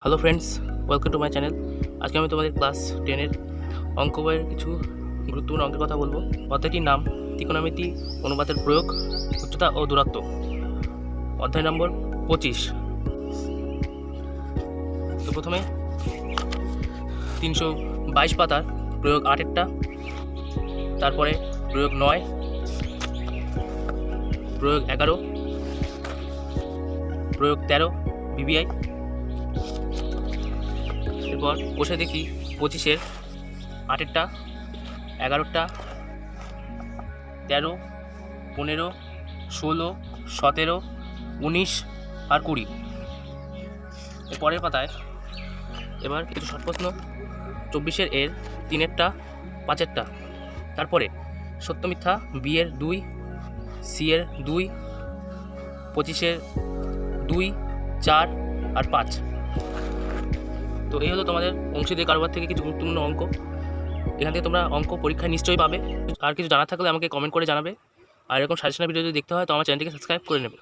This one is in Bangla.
Hello friends, welcome to my channel. আজকে আমি তোমাদের ক্লাস 10-এর অঙ্ক বইয়ের কিছু গুরুত্বপূর্ণ অঙ্কের কথা বলবো। অধ্যায়টির নাম ত্রিকোণমিতি অনুপাতের প্রয়োগ, উচ্চতা ও দূরত্ব। অধ্যায় নম্বর 25। তো প্রথমে 322 পাতার প্রয়োগ 8-এরটা, তারপরে প্রয়োগ 9, প্রয়োগ 11, প্রয়োগ 13 বিবিআই। এরপর বসে দেখি 25-এর 8-এরটা, 11টা, 13, 15, 16, 17, 19 আর 20। এর পরের পাতায় এবার কিছু শর্ট প্রশ্ন। 24-এর 3-এরটা, 5-এরটা, তারপরে সত্য মিথ্যা বি এর 2, সি এর 2, 25-এর 2, 4 আর 5। তো এই হলো তোমাদের অংশীদারি কারবার থেকে কিছু গুরুত্বপূর্ণ অঙ্ক। এখান থেকে তোমরা অঙ্ক পরীক্ষায় নিশ্চয়ই পাবে। আর কিছু জানা থাকলে আমাকে কমেন্ট করে জানাবে। আর এরকম সাজেশনের ভিডিও যদি দেখতে হয় তো আমার চ্যানেলটিকে সাবস্ক্রাইব করে নেবে।